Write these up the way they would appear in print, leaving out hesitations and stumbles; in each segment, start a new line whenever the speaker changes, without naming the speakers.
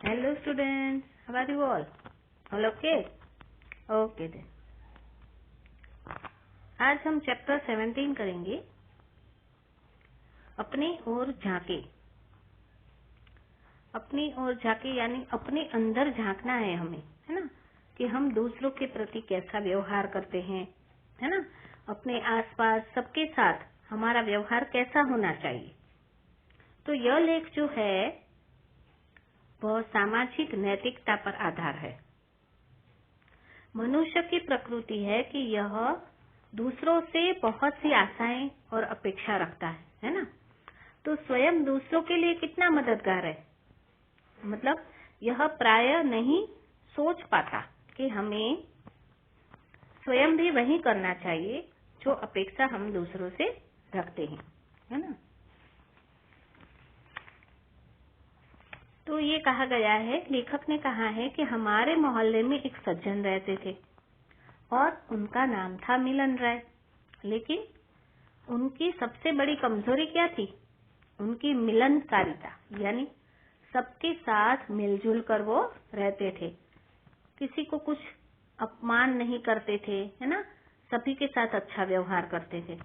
Hello students, how are you all? All okay? Okay then. आज हम chapter 17 करेंगे। अपनी ओर झांके। अपनी ओर झांके यानी अपने अंदर झांकना है हमें, है ना, कि हम दूसरों के प्रति कैसा व्यवहार करते हैं, है ना, अपने आसपास सबके साथ हमारा व्यवहार कैसा होना चाहिए। तो यह लेख जो है वह सामाजिक नैतिकता पर आधार है। मनुष्य की प्रकृति है कि यह दूसरों से बहुत सी आशाएं और अपेक्षा रखता है ना। तो स्वयं दूसरों के लिए कितना मददगार है, मतलब यह प्रायः नहीं सोच पाता कि हमें स्वयं भी वही करना चाहिए जो अपेक्षा हम दूसरों से रखते हैं, है ना। तो ये कहा गया है, लेखक ने कहा है कि हमारे मोहल्ले में एक सज्जन रहते थे और उनका नाम था मिलन राय। लेकिन उनकी सबसे बड़ी कमजोरी क्या थी? उनकी मिलनसारिता, यानी सबके साथ मिलजुल कर वो रहते थे, किसी को कुछ अपमान नहीं करते थे, है ना, सभी के साथ अच्छा व्यवहार करते थे।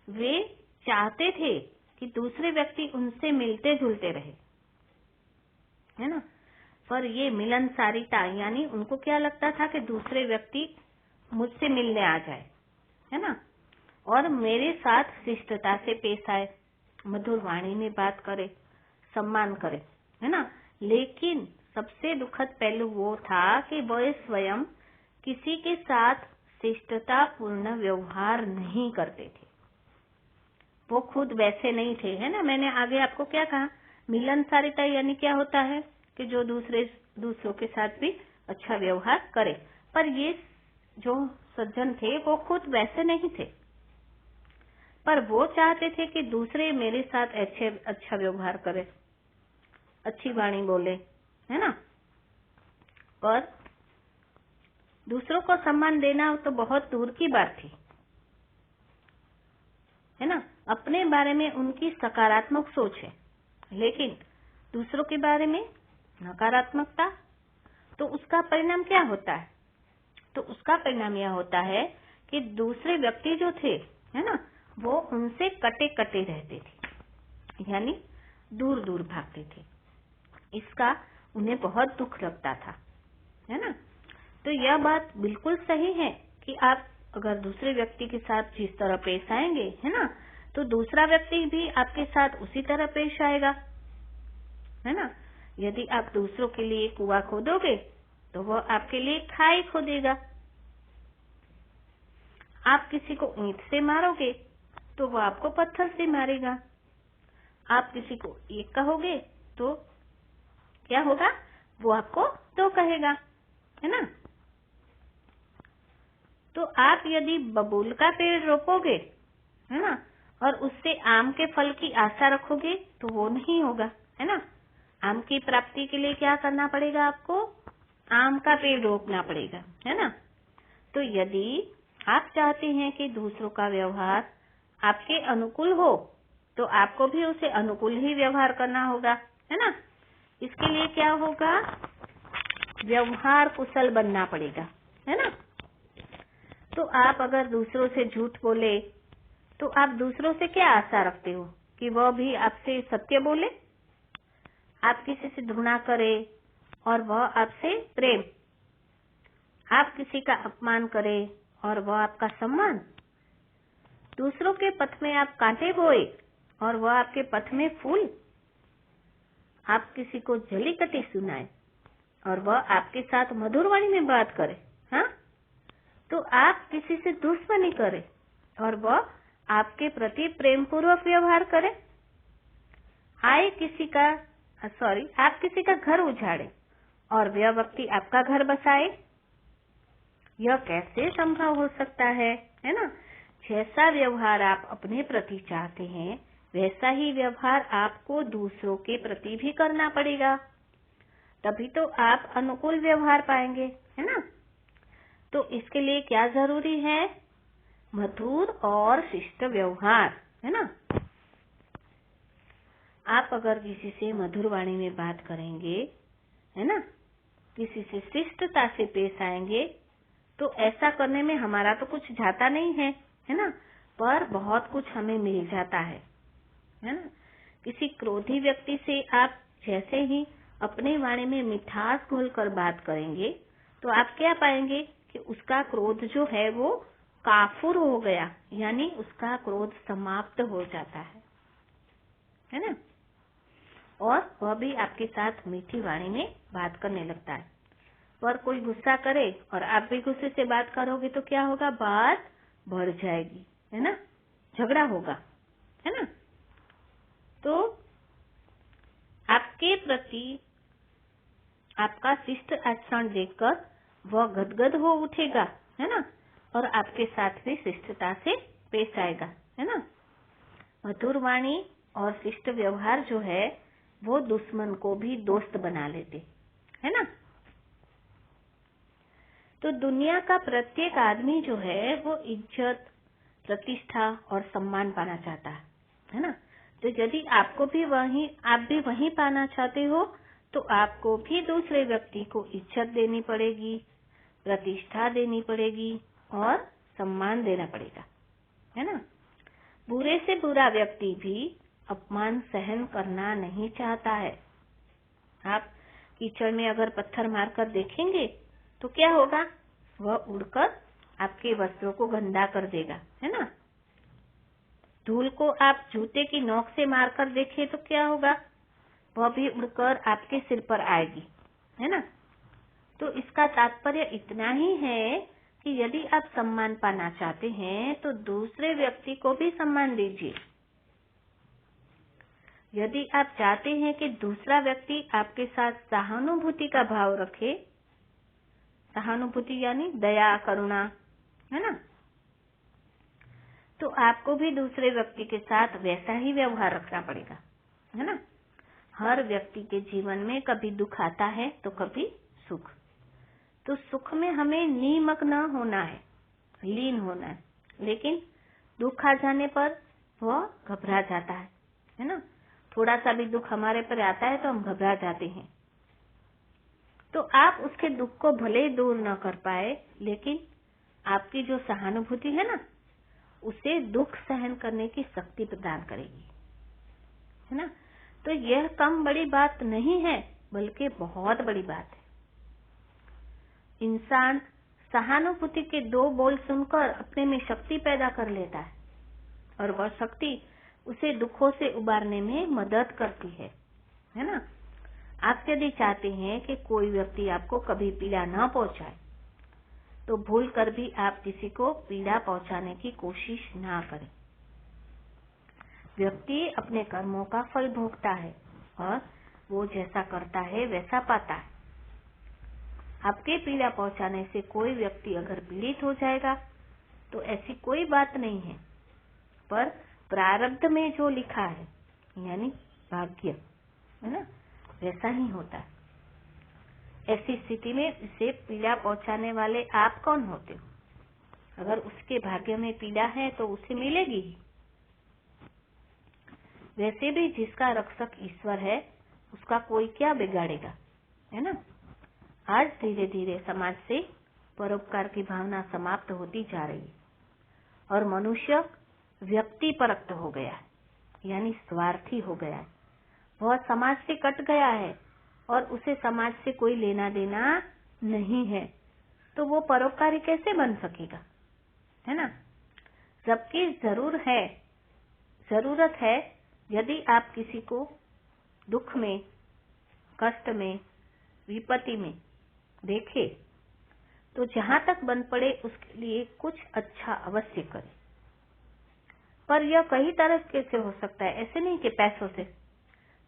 वे चाहते थे कि दूसरे व्यक्ति उनसे मिलते जुलते रहे, है ना, पर ये मिलनसारिता यानी उनको क्या लगता था कि दूसरे व्यक्ति मुझसे मिलने आ जाए, है ना, और मेरे साथ शिष्टता से पेश आए, मधुर वाणी में बात करे, सम्मान करे, है ना। लेकिन सबसे दुखद पहलू वो था कि वह स्वयं किसी के साथ शिष्टता पूर्ण व्यवहार नहीं करते थे। वो खुद वैसे नहीं थे, है ना। मैंने आगे आपको क्या कहा, मिलनसारिता यानी क्या होता है कि जो दूसरों के साथ भी अच्छा व्यवहार करे, पर ये जो सज्जन थे वो खुद वैसे नहीं थे, पर वो चाहते थे कि दूसरे मेरे साथ अच्छा व्यवहार करे, अच्छी वाणी बोले, है ना। पर दूसरों को सम्मान देना तो बहुत दूर की बात थी, है ना। अपने बारे में उनकी सकारात्मक सोच है, लेकिन दूसरों के बारे में नकारात्मकता। तो उसका परिणाम क्या होता है? तो उसका परिणाम यह होता है कि दूसरे व्यक्ति जो थे, है ना, वो उनसे कटे कटे रहते थे, यानी दूर दूर भागते थे। इसका उन्हें बहुत दुख लगता था, है ना। तो यह बात बिल्कुल सही है कि आप अगर दूसरे व्यक्ति के साथ जिस तरह पेश आएंगे, है ना, तो दूसरा व्यक्ति भी आपके साथ उसी तरह पेश आएगा, है ना। यदि आप दूसरों के लिए कुआं खोदोगे तो वह आपके लिए खाई खोदेगा। आप किसी को ईंट से मारोगे तो वह आपको पत्थर से मारेगा। आप किसी को एक कहोगे तो क्या होगा, वो आपको दो कहेगा, है ना। तो आप यदि बबूल का पेड़ रोपोगे, है ना, और उससे आम के फल की आशा रखोगे तो वो नहीं होगा, है ना। आम की प्राप्ति के लिए क्या करना पड़ेगा आपको? आम का पेड़ रोपना पड़ेगा, है ना। तो यदि आप चाहते हैं कि दूसरों का व्यवहार आपके अनुकूल हो तो आपको भी उसे अनुकूल ही व्यवहार करना होगा, है ना। इसके लिए क्या होगा? व्यवहार कुशल बनना पड़ेगा, है ना। तो आप अगर दूसरों से झूठ बोले तो आप दूसरों से क्या आशा रखते हो कि वह भी आपसे सत्य बोले? आप किसी से घृणा करे और वह आपसे प्रेम, आप किसी का अपमान करे और वह आपका सम्मान, दूसरों के पथ में आप कांटे बोए और वह आपके पथ में फूल, आप किसी को जली कटी सुनाए और वह आपके साथ मधुर वाणी में बात करे, हाँ, तो आप किसी से दुश्मनी करे और वह आपके प्रति प्रेम पूर्वक व्यवहार करे। आप किसी का घर उजाड़े और वह व्यक्ति आपका घर बसाए, यह कैसे संभव हो सकता है ना। जैसा व्यवहार आप अपने प्रति चाहते हैं वैसा ही व्यवहार आपको दूसरों के प्रति भी करना पड़ेगा, तभी तो आप अनुकूल व्यवहार पाएंगे, है ना। तो इसके लिए क्या जरूरी है? मधुर और शिष्ट व्यवहार, है ना। आप अगर किसी से मधुर वाणी में बात करेंगे, है ना, किसी से शिष्टता से पेश आएंगे, तो ऐसा करने में हमारा तो कुछ जाता नहीं है ना, पर बहुत कुछ हमें मिल जाता है ना। किसी क्रोधी व्यक्ति से आप जैसे ही अपनी वाणी में मिठास घोलकर बात करेंगे, तो आप क्या पाएंगे कि उसका क्रोध जो है वो काफूर हो गया, यानी उसका क्रोध समाप्त हो जाता है ना, और वह भी आपके साथ मीठी वाणी में बात करने लगता है। पर कोई गुस्सा करे और आप भी गुस्से से बात करोगे तो क्या होगा, बात बढ़ जाएगी, है ना, झगड़ा होगा, है ना। तो आपके प्रति आपका शिष्ट आचरण देखकर वह गदगद हो उठेगा, है ना, और आपके साथ भी शिष्टता से पेश आएगा, है ना। मधुर वाणी और शिष्ट व्यवहार जो है वो दुश्मन को भी दोस्त बना लेते, है ना। तो दुनिया का प्रत्येक आदमी जो है वो इज्जत, प्रतिष्ठा और सम्मान पाना चाहता है ना। तो यदि आप भी वही पाना चाहते हो, तो आपको भी दूसरे व्यक्ति को इज्जत देनी पड़ेगी, प्रतिष्ठा देनी पड़ेगी और सम्मान देना पड़ेगा, है ना। बुरे से बुरा व्यक्ति भी अपमान सहन करना नहीं चाहता है। आप कीचड़ में अगर पत्थर मारकर देखेंगे तो क्या होगा, वह उड़कर आपके वस्त्रों को गंदा कर देगा, है ना। धूल को आप जूते की नोक से मारकर देखें तो क्या होगा, वह भी उड़कर आपके सिर पर आएगी, है ना। तो इसका तात्पर्य इतना ही है कि यदि आप सम्मान पाना चाहते हैं तो दूसरे व्यक्ति को भी सम्मान दीजिए। यदि आप चाहते हैं कि दूसरा व्यक्ति आपके साथ सहानुभूति का भाव रखे, सहानुभूति यानी दया, करुणा, है ना, तो आपको भी दूसरे व्यक्ति के साथ वैसा ही व्यवहार रखना पड़ेगा, है ना। हर व्यक्ति के जीवन में कभी दुख आता है तो कभी सुख। तो सुख में हमें निमग्न होना है, लीन होना है, लेकिन दुख आ जाने पर वह घबरा जाता है ना। थोड़ा सा भी दुख हमारे पर आता है तो हम घबरा जाते हैं। तो आप उसके दुख को भले दूर न कर पाए, लेकिन आपकी जो सहानुभूति है ना, उसे दुख सहन करने की शक्ति प्रदान करेगी, है ना। तो यह कम बड़ी बात नहीं है, बल्कि बहुत बड़ी बात है। इंसान सहानुभूति के 2 बोल सुनकर अपने में शक्ति पैदा कर लेता है, और वह शक्ति उसे दुखों से उबारने में मदद करती है ना। आप यदि चाहते हैं कि कोई व्यक्ति आपको कभी पीड़ा न पहुंचाए, तो भूल कर भी आप किसी को पीड़ा पहुंचाने की कोशिश ना करें। व्यक्ति अपने कर्मों का फल भोगता है और वो जैसा करता है वैसा पाता है। आपके पीड़ा पहुंचाने से कोई व्यक्ति अगर पीड़ित हो जाएगा तो ऐसी कोई बात नहीं है, पर प्रारब्ध में जो लिखा है, यानी भाग्य, है ना, वैसा ही होता है। ऐसी स्थिति में इसे पीड़ा पहुंचाने वाले आप कौन होते हो? अगर उसके भाग्य में पीड़ा है तो उसे मिलेगी ही। वैसे भी जिसका रक्षक ईश्वर है, उसका कोई क्या बिगाड़ेगा, है ना। आज धीरे धीरे समाज से परोपकार की भावना समाप्त होती जा रही है और मनुष्य व्यक्ति परक्त हो गया है, यानी स्वार्थी हो गया है। वह समाज से कट गया है और उसे समाज से कोई लेना देना नहीं है, तो वो परोपकारी कैसे बन सकेगा, है ना। जबकि जरूरत है, यदि आप किसी को दुख में, कष्ट में, विपत्ति में देखे तो जहां तक बन पड़े उसके लिए कुछ अच्छा अवश्य करें। पर यह कई तरह से हो सकता है, ऐसे नहीं कि पैसों से,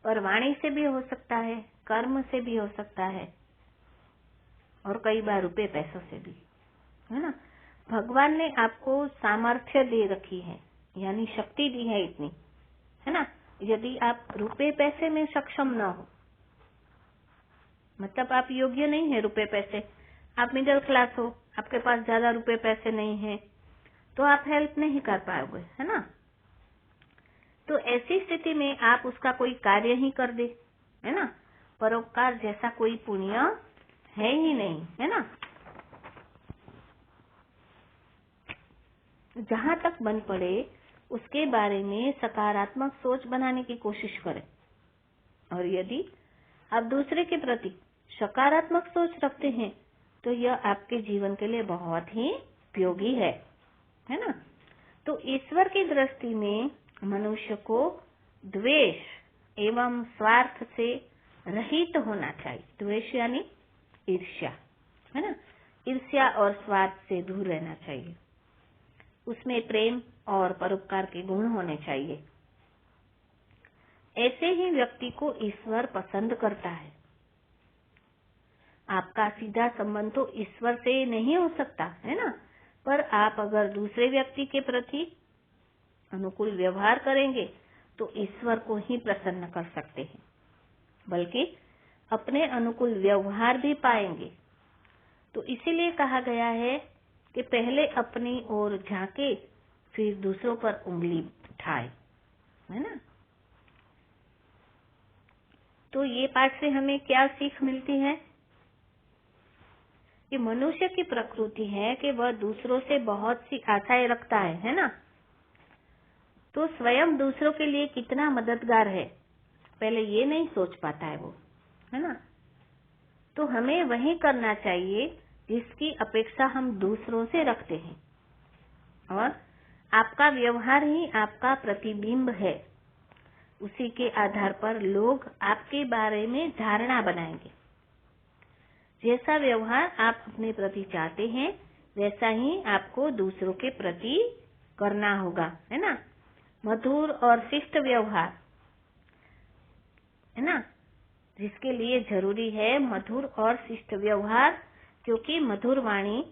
पर वाणी से भी हो सकता है, कर्म से भी हो सकता है, और कई बार रुपए पैसों से भी, है ना। भगवान ने आपको सामर्थ्य दे रखी है, यानी शक्ति दी है इतनी, है ना। यदि आप रुपए पैसे में सक्षम न हो, मतलब आप योग्य नहीं है रुपए पैसे, आप मिडिल क्लास हो, आपके पास ज्यादा रुपए पैसे नहीं है, तो आप हेल्प नहीं कर पाओगे, है ना। तो ऐसी स्थिति में आप उसका कोई कार्य ही कर दे, है ना। परोपकार जैसा कोई पुण्य है ही नहीं, है ना। जहां तक बन पड़े उसके बारे में सकारात्मक सोच बनाने की कोशिश करें। और यदि आप दूसरे के प्रति सकारात्मक सोच रखते हैं तो यह आपके जीवन के लिए बहुत ही उपयोगी है ना। तो ईश्वर की दृष्टि में मनुष्य को द्वेष एवं स्वार्थ से रहित होना चाहिए। द्वेष यानी ईर्ष्या, है ना। ईर्ष्या और स्वार्थ से दूर रहना चाहिए। उसमें प्रेम और परोपकार के गुण होने चाहिए। ऐसे ही व्यक्ति को ईश्वर पसंद करता है। आपका सीधा संबंध तो ईश्वर से नहीं हो सकता, है ना, पर आप अगर दूसरे व्यक्ति के प्रति अनुकूल व्यवहार करेंगे तो ईश्वर को ही प्रसन्न कर सकते हैं, बल्कि अपने अनुकूल व्यवहार भी पाएंगे। तो इसीलिए कहा गया है कि पहले अपनी ओर झांके फिर दूसरों पर उंगली उठाए, है ना। तो ये पाठ से हमें क्या सीख मिलती है कि मनुष्य की प्रकृति है कि वह दूसरों से बहुत सी आशाएं रखता है ना। तो स्वयं दूसरों के लिए कितना मददगार है पहले ये नहीं सोच पाता है वो, है ना। तो हमें वही करना चाहिए जिसकी अपेक्षा हम दूसरों से रखते हैं। और आपका व्यवहार ही आपका प्रतिबिंब है। उसी के आधार पर लोग आपके बारे में धारणा बनाएंगे। जैसा व्यवहार आप अपने प्रति चाहते हैं वैसा ही आपको दूसरों के प्रति करना होगा, है ना। मधुर और शिष्ट व्यवहार, है ना, जिसके लिए जरूरी है मधुर और शिष्ट व्यवहार, क्योंकि मधुर वाणी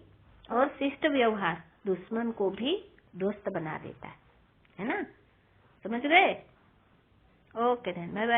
और शिष्ट व्यवहार दुश्मन को भी दोस्त बना देता है ना। समझ गए? Okay then, bye bye.